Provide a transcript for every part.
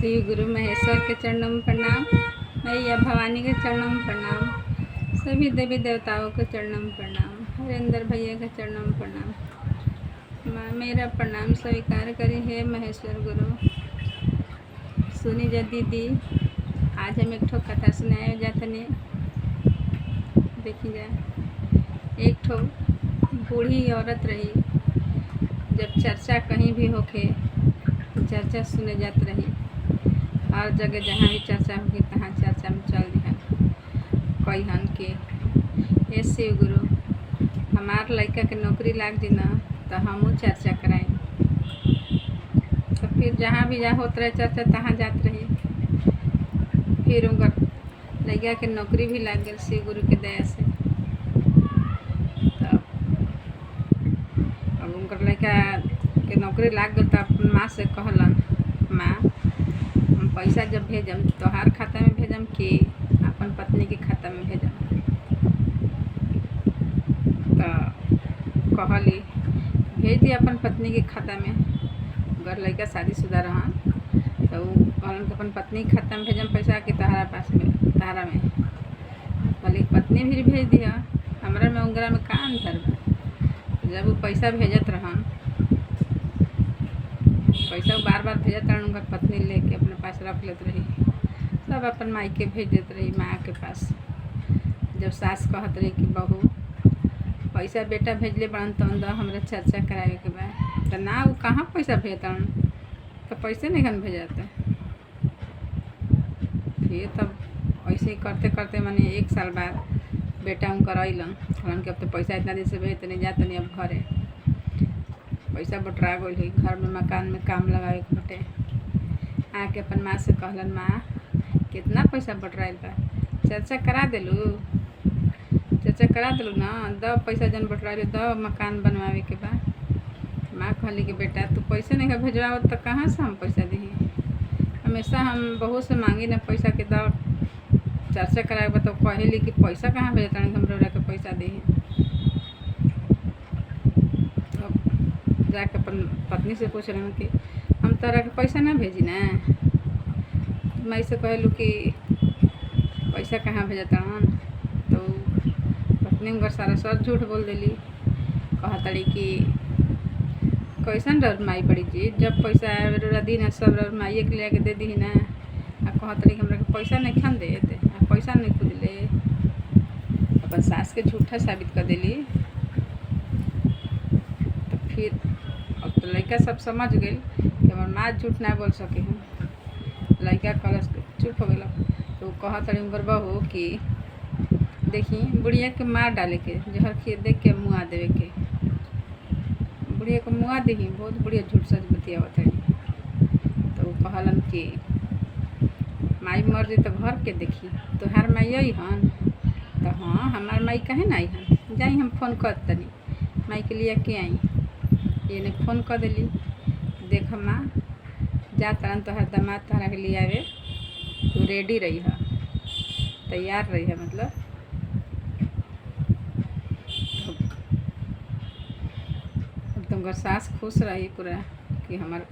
श्री गुरु महेश्वर के चरणों में प्रणाम। मैया भवानी के चरणों में प्रणाम। सभी देवी देवताओं के चरणों में प्रणाम। हरेंद्र भैया के चरणों में प्रणाम। माँ मेरा प्रणाम स्वीकार करी है महेश्वर गुरु। सुनी जा दीदी, आज हम एक ठो कथा सुनाए जातनी। देखी जा, एक ठो बूढ़ी औरत रही। जब चर्चा कहीं भी होके चर्चा सुने जात रही। हर जगह जहाँ भी चर्चा होगी तहाँ चर्चा में चल दिहन कही हन के ए शिव गुरु, हमार लड़का के नौकरी लाग जी न तो हमहूँ चर्चा कराई। तो फिर जहाँ भी जा होत रहे चर्चा तहाँ जात रही। फिर उनकर लड़का के नौकरी भी लाग गई शिव गुरु के दया से। तब अब उनकर लड़का के नौकरी लाग गई तो अपन माँ से कहलन, माँ हम पैसा जब भेजम तोहार खाता में भेजम कि अपन पत्नी के खाता में भेजम। तो कहली भेज दी अपन पत्नी के खाता में। अगर लड़का शादीशुदा रहन तो कहलन कि अपन पत्नी के खाता में भेजम पैसा कि तहरा पास में तहरा में। कहली पत्नी भी भेज दिया, हमरा में उंगरा में का अंतर बा। जब वो पैसा भेजत रहन, पैसा बार बार भेजत रहन, उनका पत्नी लेके अपने पास रख लेत रही। सब अपन माई के भेज देत रही माँ के पास। जब सास कहत रही कि बहू पैसा बेटा भेजले बड़न तवन द हमरा चर्चा करावे के बा, तो ना वो कहाँ पैसा भेजतन, तो पैसे नहीं खन भेजते। फिर तब ऐसे ही करते करते माने 1 साल बाद बेटा उनकर अइलन। कहलन कि अब तो पैसा इतना दिन से भेजते नहीं जाते नहीं, अब घरे पैसा बटरा गई है, घर में मकान में काम लगावे के बटे। आके अपन माँ से कहलन, माँ कितना पैसा बटराइल बा, चर्चा करा देलू, चर्चा करा देलू ना, द पैसा जन बटराइल द मकान बनवावे के बा। माँ कहली कि बेटा तू पैसे नहीं भेजवावत तो कहाँ से हम पैसा दी। हमेशा हम बहू से मांगी ना पैसा के द चर्चा करावे बा, तो कहली कि पैसा कहाँ भेजता हम रौरा के पैसा दी। जाके अपन पत्नी से पूछ रहे कि हम तोरा के पैसा ना भेजी ना। मैं से कहलू कि पैसा कहाँ भेजता हन। तो पत्नी उनकर सारा सच झूठ बोल देली। कहतड़ी कि कैसन रौर माई बड़ी जी, जब पैसा रौरा दी ना सब रौर माइए के ले के दे दी ना। आ कहतड़ी कि हमरा के पैसा नहीं खन दे, पैसा नहीं खुद ले। अपन सास के झूठा साबित कर देली। तो फिर अब तो लड़का सब समझ गई कि हमार माँ झूठ ना बोल सके हम। लड़का कलश चुप हो गया। तो वो कहत रही उनकर बहू कि देखी बुढ़िया के मार डाले के, जहर खिए देख के मुँह देवे के, बुढ़िया को मुँह दही। बहुत बुढ़िया झूठ सच बतियावत है। तो वो कहलन कि माई मर जी तो घर के देखी, तोहार माई आई हन। तो हाँ हमार माई कहे ना आई हन, जाई हम फोन कर तनी माई के लिए के आई। ये ने फोन कर दिली, देख माँ जा तरन तोहर दामाद तोहरा के लिए आवे, तू रेडी रही है, तैयार रही है। मतलब अब तुमको सास खुश रही पूरा कि हमार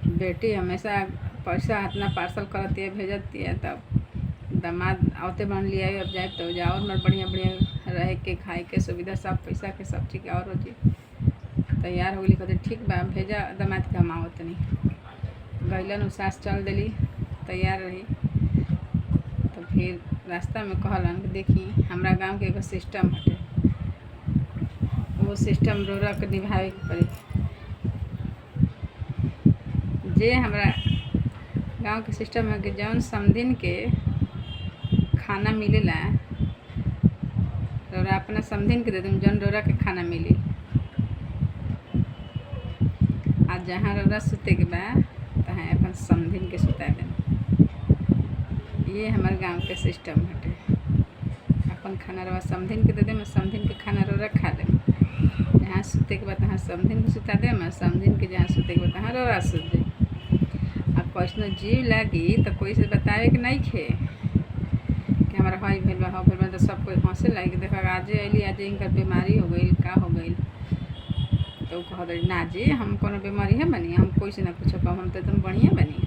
बेटी हमेशा पैसा इतना पार्सल करती है भेजती है। तब दामाद आवते बन लिया अब जाए तो जाओ और बढ़िया बढ़िया रह के खाए के सुविधा सब पैसा के सब ठीक और हो जी। तैयार हो गई, कहते ठीक बा भेजा दामाद के हम आवत नहीं। गैलन सास चल दिली, तैयार रही। तो फिर रास्ता में कहलन कि देखी हमरा गांव के एगो सिस्टम हटे, वो सिस्टम रोरा के निभावे के पड़ी। जे हमरा गांव के सिस्टम है कि जौन समधिन के खाना मिलेला रोरा अपना समधिन के दे दूँ, जौन रोरा के खाना मिली। आज जहाँ रौरा सुते के बा तहाँ अपन समधिन के सुता दें। ये हमारे गांव के सिस्टम हटे। अपन खाना रौरा समधिन के दे दें, समधिन के खाना रौरा खा लें। जहाँ सुते के बा तहाँ समधिन के सुता दें, समधिन के जहाँ सुते के बा तहाँ रौरा सुत जाए। अब कैसनो जीव लागी तो कोई से बतावे के नहीं खे कि हमारा हई भेल बा भेल बा, तो सब कोई हंसे लगी। देखा आज अली आज इनकर बीमारी हो गई का हो गई। तो कहत ना जी हम कोनो बीमारी है बनी, हम कोई से ना कुछ कहम, हम तो एकदम बढ़िया बनी।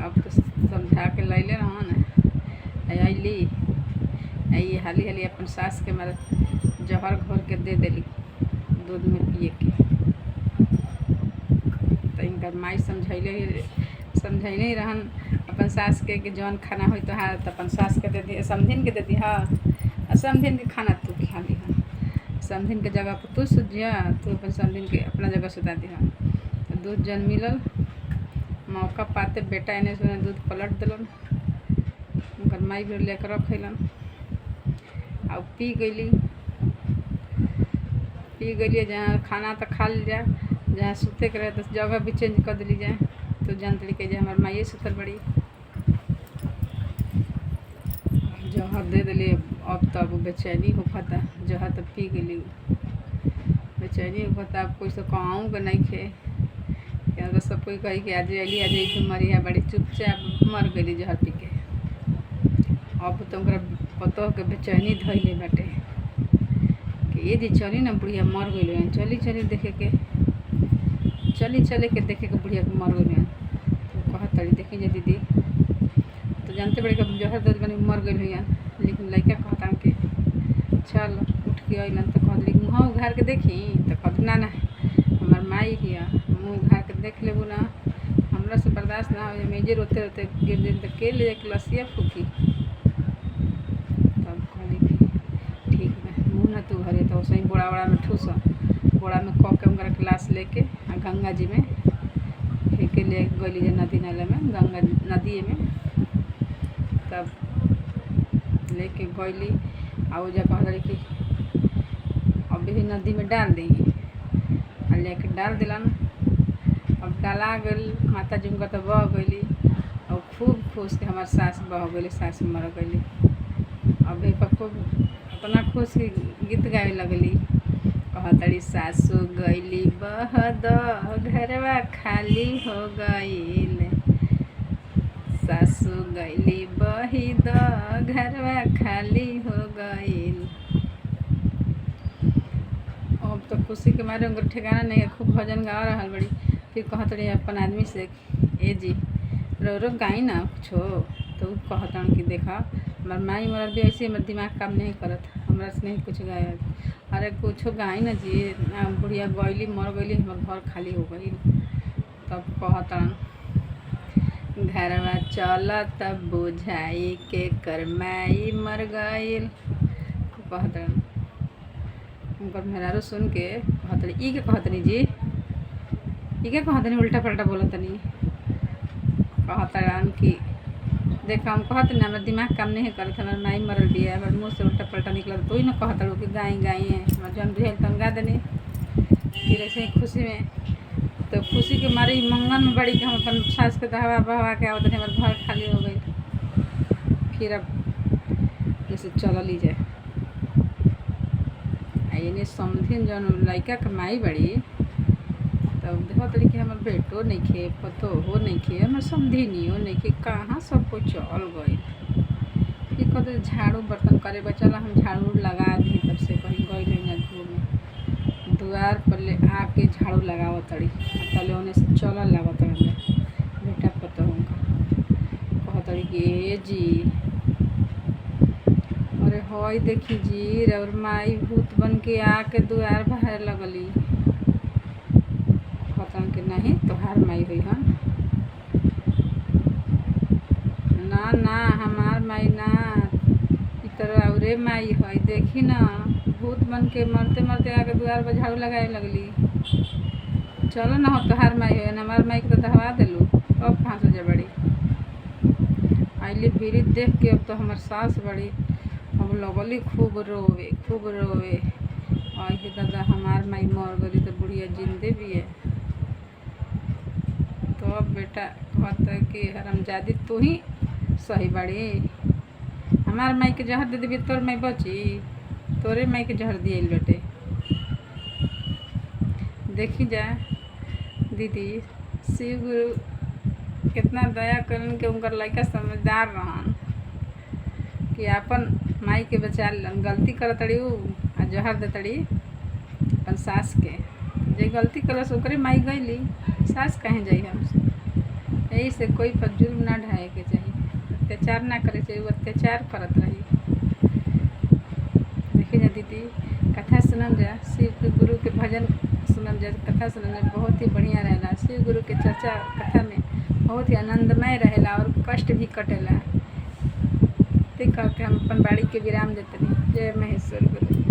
अब तो समझा के लैले रहन अली आई हाली हाली अपन सास के मारे जहर घोर के दे देली दूध में पिए के। तो इनकर माई समझैले ही रहन अपन सास के कि जौन खाना हो तो हाँ तो अपन सास के दे दी, समधिन के दे दी। हाँ समधिन के खाना तू खा ली, हाँ समधिन के जगह पर तू सुत जा, तू अपन समधिन के अपना जगह सुता दी। हाँ तो दूध जन मिलल मौका पाते बेटा एने से दूध पलट दिलन, उनकर माई भी लेकर रखलन और पी गई जहाँ खाना तो खा ली जाए, जहाँ सुते के रहे तो जगह भी चेंज कर दिली जाए। तो जान तरीके जे हमार माइए सुतल बड़ी जहर दे दिली। अब तब बेचैनी होता जहर तो पी गई, बेचैनी होता। अब कोई से कहूँ के नहीं खे क्या तो सब कोई कही कि आज अली मरी है बड़ी चुपचाप मर गई जहर पी के। अब तो पतो के बेचैनी धैले बाटे कि ये जी चली ना बुढ़िया मर गई, चली देखे के चले के देखे के बुढ़िया के मर गई। तो कहत तड़ी देखी जे दीदी तो जानते बड़े कब जहर दर्द बनी मर गई हुई, लेकिन लड़का कहता कि चल उठ के अलन। तो कहत मुँह उघार के देखी, तो कहत ना हमार माई हिया, मुँह उघार के देख लेबू ना हमरा से बर्दाश्त ना हो, मेजे रोते रोते गिर दिन तक के ले एक लसिया फूकी। तब कहली कि ठीक है मुँह ना तू घरे। तो सही बोड़ा में ठूस बोड़ा में कह के उनका क्लास लेके गंगा जी में फेंक के ले गई जे नदी नाले में गंगा नदी में। तब लेके गईली और जा कहली कि अभी नदी में डाल दी, लेके डाल दिलन। अब डाला गई माता जी उनका तो बह गई और खूब खुश के हमार सास बह गई, सास मर गई। अभी खूब इतना खुश की गीत गावे लगली, कहतड़ी सासू गईली बह द घरवा खाली हो गईल, सासू गईली बही द घरवा खाली हो गईल। अब तो खुशी के मारे उनका ठिकाना नहीं है, खूब भजन गा रहा बड़ी। फिर कहतड़ी अपन आदमी से ए जी रो गाई ना कुछ। तो कहतन कि देखा हमार माई मरल भी ऐसे हमार दिमाग काम नहीं करत, हमरा से नहीं कुछ गाय। अरे कुछ गाई ना जी, बुढ़िया गईली मर गईली हमार घर खाली हो गई। तब कहतन घरवा चल तब बुझाई के करमाई मर गईल। कहतन उनकर मेहरारू सुन के कहतनी ई के कहतनी जी ई के कहतनी उल्टा पल्टा बोलतनी। कहतन कि देखा हम कहतनी हमारा दिमाग काम नहीं करत, हमार माई मरल भी है, हमारे मुँह से उल्टा पल्टा निकल तो ही ना कहतड़ू कि गाई है हमार जौन बुझाइल तन गा देनी। फिर ऐसे ही खुशी में तो खुशी के मारे मंगन में बड़ी कि हम अपन सास के दहवा बहवा के आवत हमारे घर खाली हो गई। फिर अब जैसे चलली जाए यानी समधिन जौन लड़का के माई बड़ी तब देखो तरी कि हमार बेटो नहीं खे, पतो हो नहीं खे, हमार समधिनियो नहीं खे, कहाँ सब कोई चल गई। फिर कहते झाड़ू बर्तन करे बचला हम झाड़ू लगा दी, तब से कहीं गई नहीं ना घूमे द्वार पर ले आके झाड़ू लगाव तड़ी तले होने से चल लागत बेटा पतो उनका। कहतड़ी कि ए जी अरे हई देखी जी और माई भूत बन के आके दुआर बाहर लगली। कहतन कि नहीं तोहार माई हुई हन, ना ना हमार माई ना ई तरह औरे माई है, देखी ना भूत बन के मरते मरते आके दुआर पर झाड़ू लगाए लगली। चलो ना हो तोहार माई है, हमार माई के तो दहवा दिलू, अब कहाँ से जा बड़ी आइली भीड़ी देख के। अब तो हमार सास बड़ी अब लगली खूब रोवे आई कि दादा हमार माई मर गई तो बुढ़िया जिंदे भी है। तो अब बेटा कहता कि हरामजादी तू ही सही बड़ी, हमार माई के जहर दे देवी तोर माई बची, तोरे माई के जहर दिए बेटे। देखी जा दीदी शिव गुरु कितना दया करन के उनकर लड़का समझदार रहन कि अपन माई के बचा लन। गलती करत तड़ी आ जहर दे तड़ी अपन सास के, जे गलती करस ओकरे माई गईली, सास कहीं जाई हमसे। यही से कोई पर जुल्म ना ढाए के चाहिए, अत्याचार ना करे चाहिए, वो अत्याचार करत रही। देखिए जा दीदी, कथा सुनम जा, शिव के गुरु के भजन सुनम जा, कथा सुनम जा बहुत ही बढ़िया रहेला। शिव गुरु के चर्चा कथा में बहुत ही आनंदमय रहेला और कष्ट भी कटेला। ठीक है, हम अपन बाड़ी के विराम देते। जय महेश्वर गुरु।